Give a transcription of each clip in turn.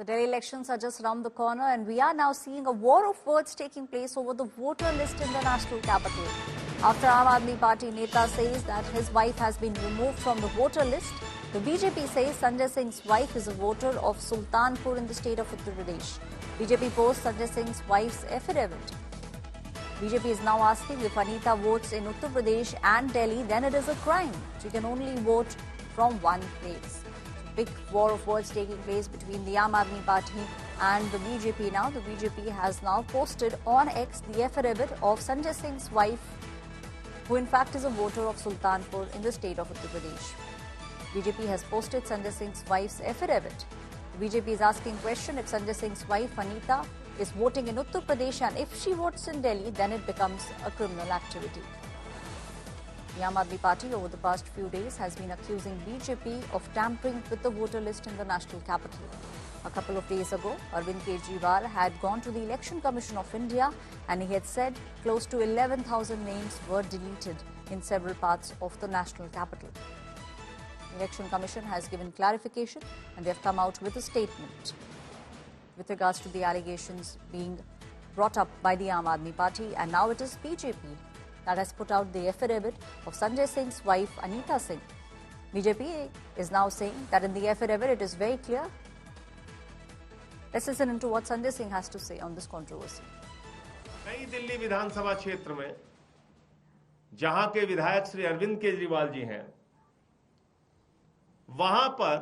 The Delhi elections are just around the corner, and we are now seeing a war of words taking place over the voter list in the national capital. After Aam Aadmi Party Neta says that his wife has been removed from the voter list, the BJP says Sanjay Singh's wife is a voter of Sultanpur in the state of Uttar Pradesh. BJP posts Sanjay Singh's wife's affidavit. BJP is now asking if Anita votes in Uttar Pradesh and Delhi, then it is a crime. She can only vote from one place. Big war of words taking place between the Aam Aadmi Party and the BJP now. The BJP has now posted on X the affidavit of Sanjay Singh's wife, who in fact is a voter of Sultanpur in the state of Uttar Pradesh. BJP has posted Sanjay Singh's wife's affidavit. The BJP is asking question if Sanjay Singh's wife Anita is voting in Uttar Pradesh, and if she votes in Delhi, then it becomes a criminal activity. The Aam Aadmi Party over the past few days has been accusing BJP of tampering with the voter list in the national capital. A couple of days ago, Arvind Kejriwal had gone to the Election Commission of India and he had said close to 11,000 names were deleted in several parts of the national capital. The Election Commission has given clarification and they have come out with a statement with regards to the allegations being brought up by the Aam Aadmi Party, and now it is BJP that has put out the affidavit of Sanjay Singh's wife Anita Singh. BJP is now saying that in the affidavit it is very clear. Let's listen into what Sanjay Singh has to say on this controversy. नई दिल्ली विधानसभा क्षेत्र में जहां के विधायक श्री अरविंद केजरीवाल जी हैं, वहां पर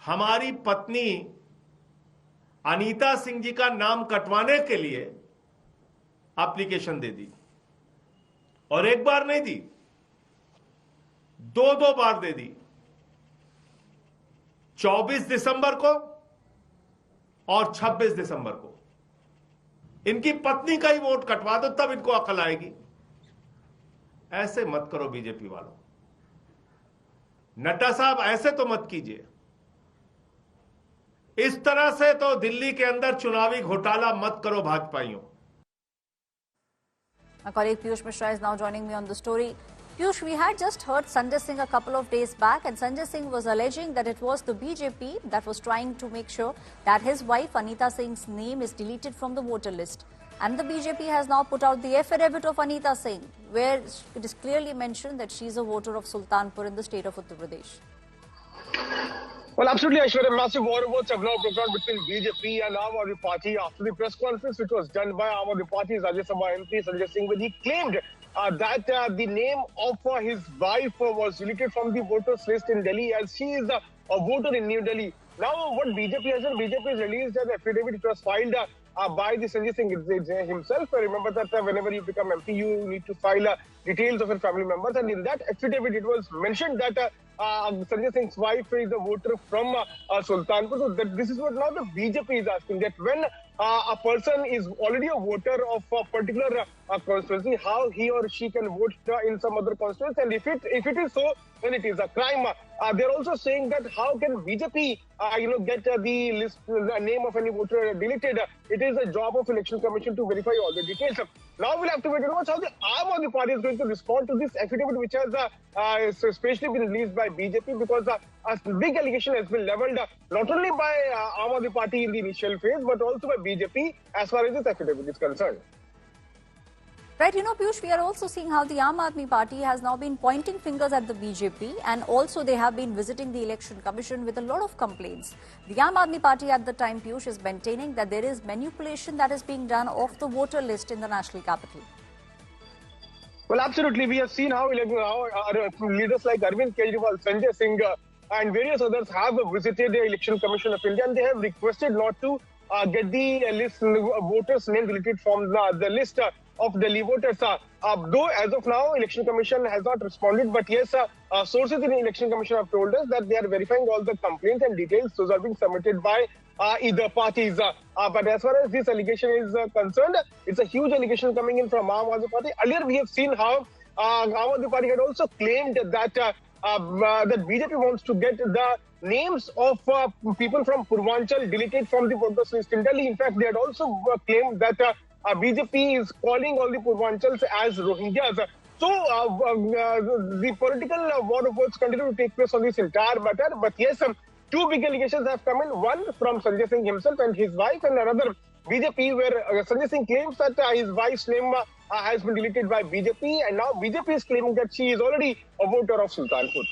हमारी पत्नी अनीता सिंह जी का नाम कटवाने के लिए एप्लीकेशन दे दी, और एक बार नहीं दी, दो बार दे दी। 24 दिसंबर को और 26 दिसंबर को इनकी पत्नी का ही वोट कटवा दो, तब इनको अकल आएगी। ऐसे मत करो बीजेपी वालों, नड्डा साहब ऐसे तो मत कीजिए। इस तरह से तो दिल्ली के अंदर चुनावी घोटाला मत करो भाजपाइयों। My colleague Piyush Mishra is now joining me on the story. Piyush, we had just heard Sanjay Singh a couple of days back, and Sanjay Singh was alleging that it was the BJP that was trying to make sure that his wife Anita Singh's name is deleted from the voter list. And the BJP has now put out the affidavit of Anita Singh, where it is clearly mentioned that she is a voter of Sultanpur in the state of Uttar Pradesh. Well, absolutely, Aishwarya. Massive war of words have now broken out between BJP and Aam Aadmi Party after the press conference which was done by Aam Aadmi Party's Rajya Sabha MP Sanjay Singh, where he claimed that the name of his wife was deleted from the voters list in Delhi, as she is a voter in New Delhi. Now, what BJP has done, BJP has released an affidavit which was filed by the Sanjay Singh himself. Remember that whenever you become MP, you need to file details of your family members, and in that affidavit, it was mentioned that Sanjay Singh's wife is a voter from Sultanpur. So this is what now the BJP is asking, that when a person is already a voter of a particular constituency, how he or she can vote in some other constituency, and if it is so, then it is a crime. They're also saying that how can BJP, get the list, the name of any voter deleted? It is a job of Election Commission to verify all the details. Now we'll have to wait and watch how the Aam Aadmi Party is going to respond to this affidavit, which has especially been released by BJP, because a big allegation has been leveled not only by Aam Aadmi Party in the initial phase, but also by BJP as far as this affidavit is concerned. Right, Piyush, we are also seeing how the Aam Aadmi Party has now been pointing fingers at the BJP, and also they have been visiting the Election Commission with a lot of complaints. The Aam Aadmi Party at the time, Piyush, is maintaining that there is manipulation that is being done of the voter list in the national capital. Well, absolutely. We have seen how leaders like Arvind Kejriwal, Sanjay Singh, and various others have visited the Election Commission of India, and they have requested not to get the list voters' name deleted from the list of Delhi voters. Though as of now, Election Commission has not responded, but yes, sources in the Election Commission have told us that they are verifying all the complaints and details. Those are being submitted by either parties. But as far as this allegation is concerned, it's a huge allegation coming in from Aam Aadmi Party. Earlier, we have seen how Aam Aadmi Party had also claimed that that BJP wants to get the names of people from Purvanchal deleted from the voters list in Delhi. In fact, they had also claimed that BJP is calling all the Purvanchals as Rohingyas. So the political war of words continue to take place on this entire matter. But yes, two big allegations have come in. One from Sanjay Singh himself and his wife, and another BJP, where Sanjay Singh claims that his wife's name has been deleted by BJP, and now BJP is claiming that she is already a voter of Sultanpur.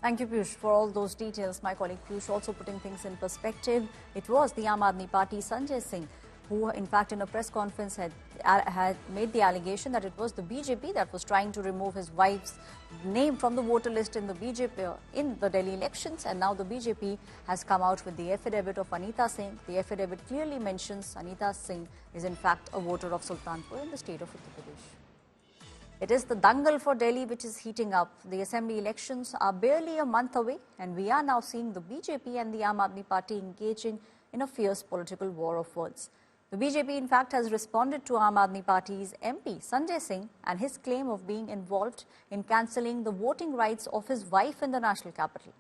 Thank you, Piyush, for all those details. My colleague Piyush also putting things in perspective. It was the Aam Aadmi Party Sanjay Singh who, in fact, in a press conference had made the allegation that it was the BJP that was trying to remove his wife's name from the voter list in the BJP in the Delhi elections, and now the BJP has come out with the affidavit of Anita Singh. The affidavit clearly mentions Anita Singh is in fact a voter of Sultanpur in the state of Uttar Pradesh. It is the dangle for Delhi which is heating up. The assembly elections are barely a month away, and we are now seeing the BJP and the Aam Aadmi Party engaging in a fierce political war of words. The BJP, in fact, has responded to Aam Aadmi Party's MP Sanjay Singh and his claim of being involved in cancelling the voting rights of his wife in the national capital.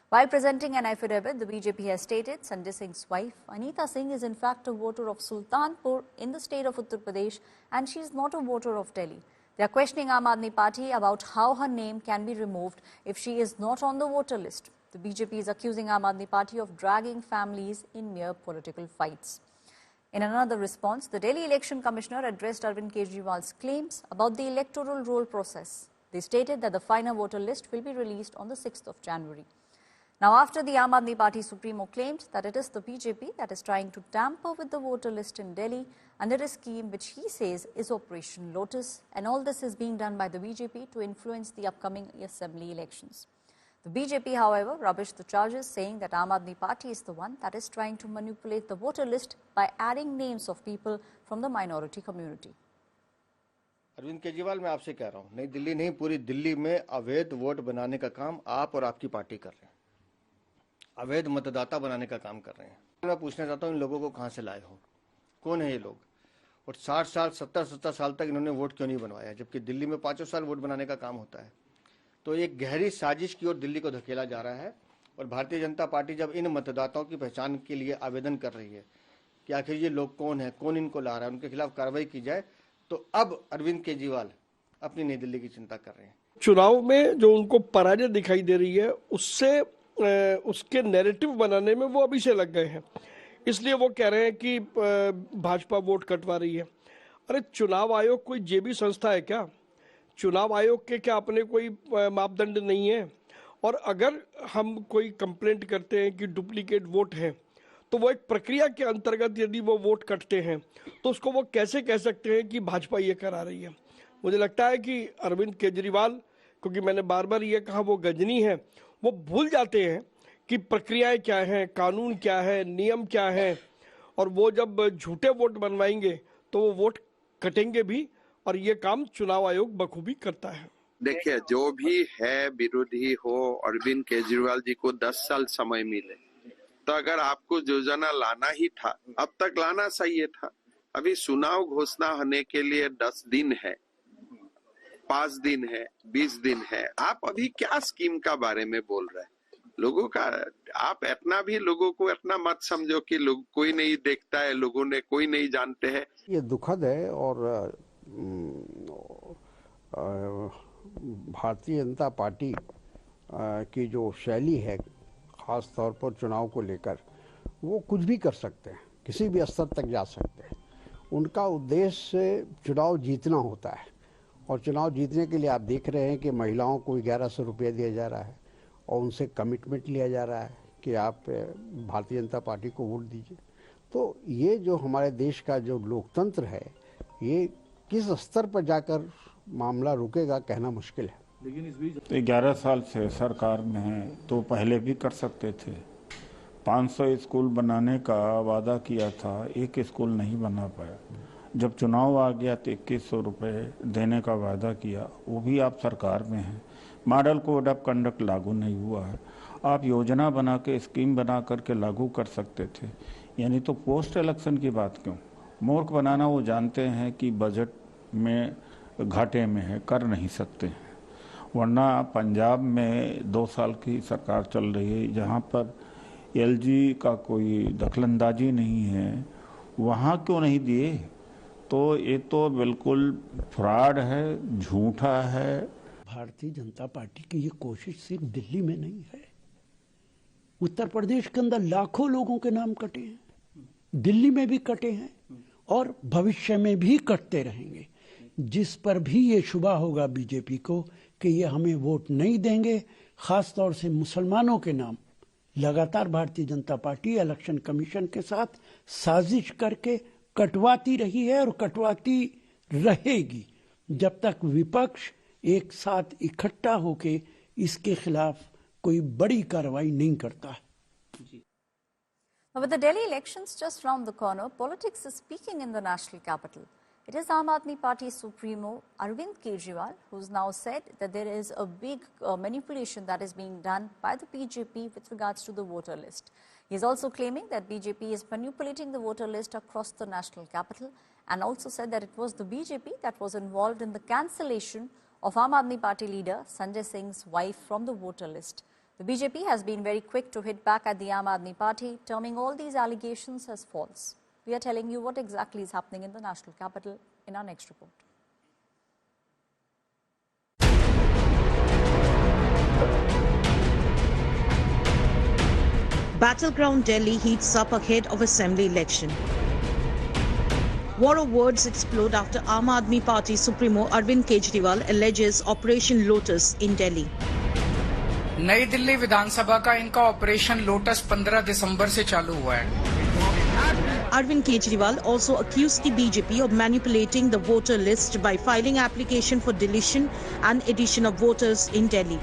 While presenting an affidavit, the BJP has stated Sanjay Singh's wife, Anita Singh, is in fact a voter of Sultanpur in the state of Uttar Pradesh, and she is not a voter of Delhi. They are questioning Aam Aadmi Party about how her name can be removed if she is not on the voter list. The BJP is accusing Aam Aadmi Party of dragging families in mere political fights. In another response, the Delhi Election Commissioner addressed Arvind Kejriwal's claims about the electoral roll process. They stated that the final voter list will be released on the 6th of January. Now, after the Aam Aadmi Party Supremo claimed that it is the BJP that is trying to tamper with the voter list in Delhi under a scheme which he says is Operation Lotus, and all this is being done by the BJP to influence the upcoming assembly elections. The BJP, however, rubbished the charges, saying that Aam Aadmi Party is the one that is trying to manipulate the voter list by adding names of people from the minority community. Arvind Kejriwal, मैं आपसे कह रहा हूँ, नई दिल्ली नहीं, पूरी दिल्ली में अवैध वोट बनाने का काम आप और आपकी पार्टी कर रहे हैं, अवैध मतदाता बनाने का काम कर रहे हैं। मैं पूछना चाहता हूँ, इन लोगों को कहाँ से लाए हो, कौन है ये लोग, और 60 साल 70 साल तक इन्होंने वोट क्यों नहीं बनवाया, जबकि दिल्ली में 5 साल वोट बनाने का काम होता है। तो एक गहरी साजिश की ओर दिल्ली को धकेला जा रहा है, और भारतीय जनता पार्टी जब इन मतदाताओं की पहचान के लिए आवेदन कर रही है कि आखिर ये लोग कौन है, कौन इनको ला रहा है, उनके खिलाफ कार्रवाई की जाए, तो अब अरविंद केजरीवाल अपनी नई दिल्ली की चिंता कर रहे हैं। चुनाव में जो उनको पराजय दिखाई दे रही है, उससे उसके नैरेटिव बनाने में वो अभी से लग गए हैं, इसलिए वो कह रहे हैं कि भाजपा वोट कटवा रही है। अरे चुनाव आयोग कोई जेबी संस्था है क्या? चुनाव आयोग के क्या अपने कोई मापदंड नहीं है? और अगर हम कोई कंप्लेंट करते हैं कि डुप्लीकेट वोट है, तो वो एक प्रक्रिया के अंतर्गत यदि वो वोट कटते हैं तो उसको वो कैसे कह सकते हैं कि भाजपा ये करा रही है? मुझे लगता है कि अरविंद केजरीवाल, क्योंकि मैंने बार बार ये कहा वो गजनी है, वो भूल जाते हैं कि प्रक्रियाएं क्या हैं, कानून क्या है, नियम क्या है, और वो जब झूठे वोट बनवाएंगे तो वो वोट कटेंगे भी, और ये काम चुनाव आयोग बखूबी करता है। देखिए, जो भी है विरोधी हो, अरविंद केजरीवाल जी को 10 साल समय मिले, तो अगर आपको योजना लाना ही था, अब तक लाना चाहिए था। अभी चुनाव घोषणा होने के लिए 10 दिन है, 5 दिन है, 20 दिन है, आप अभी क्या स्कीम का बारे में बोल रहे हैं? लोगों का आप इतना भी लोगों को इतना मत समझो कि लोग कोई नहीं देखता है, लोगों ने कोई नहीं जानते हैं। ये दुखद है, और भारतीय जनता पार्टी की जो शैली है, खास तौर पर चुनाव को लेकर, वो कुछ भी कर सकते हैं, किसी भी स्तर तक जा सकते हैं। उनका उद्देश्य चुनाव जीतना होता है, और चुनाव जीतने के लिए आप देख रहे हैं कि महिलाओं को 1100 रुपये दिया जा रहा है, और उनसे कमिटमेंट लिया जा रहा है कि आप भारतीय जनता पार्टी को वोट दीजिए। तो ये जो हमारे देश का जो लोकतंत्र है, ये किस स्तर पर जाकर मामला रुकेगा कहना मुश्किल है। लेकिन इस बीच 11 साल से सरकार में है, तो पहले भी कर सकते थे। 500 स्कूल बनाने का वादा किया था, एक स्कूल नहीं बना पाया। जब चुनाव आ गया तो 2100 रुपये देने का वादा किया, वो भी आप सरकार में हैं। मॉडल कोड ऑफ कंडक्ट लागू नहीं हुआ है, आप योजना बना के स्कीम बना करके लागू कर सकते थे, यानी तो पोस्ट इलेक्शन की बात क्यों? मूर्ख बनाना वो जानते हैं कि बजट में घाटे में है, कर नहीं सकते हैं। वरना पंजाब में 2 साल की सरकार चल रही है, जहाँ पर एलजी का कोई दखलंदाजी नहीं है, वहाँ क्यों नहीं दिए? तो ये तो बिल्कुल फ्रॉड है, झूठा है। भारतीय जनता पार्टी की ये कोशिश सिर्फ दिल्ली में नहीं है, उत्तर प्रदेश के अंदर लाखों लोगों के नाम कटे हैं, दिल्ली में भी कटे हैं और भविष्य में भी कटते रहेंगे। जिस पर भी ये शुबा होगा बीजेपी को कि ये हमें वोट नहीं देंगे, खास तौर से मुसलमानों के नाम लगातार Bharatiya Janata party election commission के साथ साजिश करके कटवाती रही है और कटवाती रहेगी जब तक विपक्ष एक साथ इकट्ठा होके इसके खिलाफ कोई बड़ी कार्रवाई नहीं करता है। With the Delhi elections just round the corner, politics is speaking in the national capital. It is Aam Aadmi Party Supremo Arvind Kejriwal who's now said that there is a big manipulation that is being done by the BJP with regards to the voter list. He is also claiming that BJP is manipulating the voter list across the national capital and also said that it was the BJP that was involved in the cancellation of Aam Aadmi Party leader Sanjay Singh's wife from the voter list. The BJP has been very quick to hit back at the Aam Aadmi Party, terming all these allegations as false. We are telling you what exactly is happening in the national capital in our next report. Battleground Delhi heats up ahead of Assembly election. War of words explode after Aam Aadmi Party Supremo Arvind Kejriwal alleges Operation Lotus in Delhi. नई दिल्ली विधानसभा का इनका operation lotus 15 दिसंबर से चालू हुआ है। Arvind Kejriwal also accused the BJP of manipulating the voter list by filing application for deletion and addition of voters in Delhi.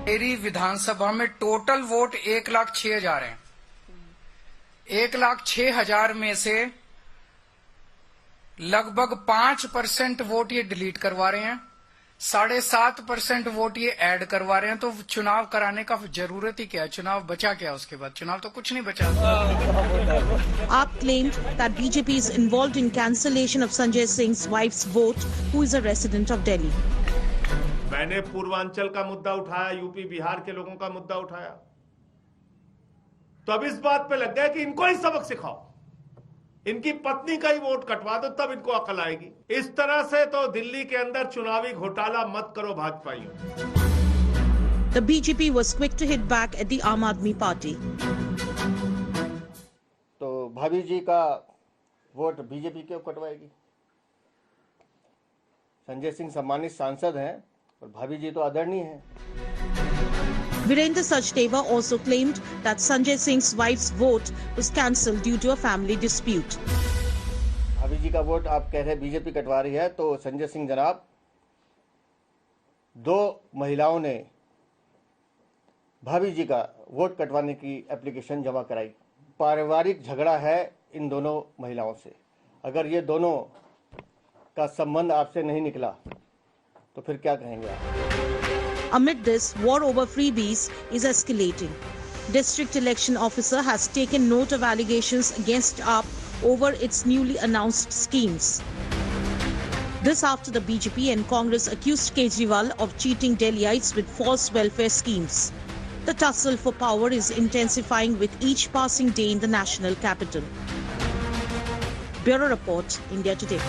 मेरी विधानसभा में total vote 1,06,000 हैं। 1,06,000 में से लगभग 5% वोट ये डिलीट करवा रहे हैं, 7.5% वोट ये ऐड करवा रहे हैं। तो चुनाव कराने का जरूरत ही क्या है? चुनाव बचा क्या उसके बाद? चुनाव तो कुछ नहीं बचा। AAP claimed that BJP is involved in cancellation of Sanjay Singh's wife's vote, who is a resident of Delhi. मैंने पूर्वांचल का मुद्दा उठाया, यूपी बिहार के लोगों का मुद्दा उठाया, तो अब इस बात पे लग गया कि इनको ही सबक सिखाओ, इनकी पत्नी का ही वोट कटवा दो, तब इनको अकल आएगी। इस तरह से तो दिल्ली के अंदर चुनावी घोटाला मत करो भाजपाइयों। The BJP was quick to hit back at the Aam Aadmi Party. तो भाभी जी का वोट बीजेपी क्यों कटवाएगी? संजय सिंह सम्मानित सांसद हैं और भाभी जी तो आदरणीय हैं। Virendra Sachdeva also claimed that Sanjay Singh's wife's vote was cancelled due to a family dispute. भाभी जी का वोट आप कह रहे हैं बीजेपी कटवा रही है, तो संजय सिंह जनाब, 2 महिलाओं ने भाभी जी का वोट कटवाने की एप्लीकेशन जमा कराई। पारिवारिक झगड़ा है इन दोनों महिलाओं से। अगर ये दोनों का संबंध आपसे नहीं निकला तो फिर क्या कहेंगे आप? Amid this, war over freebies is escalating. District Election Officer has taken note of allegations against AAP over its newly announced schemes. This after the BJP and Congress accused Kejriwal of cheating Delhiites with false welfare schemes. The tussle for power is intensifying with each passing day in the national capital. Bureau Report, India Today.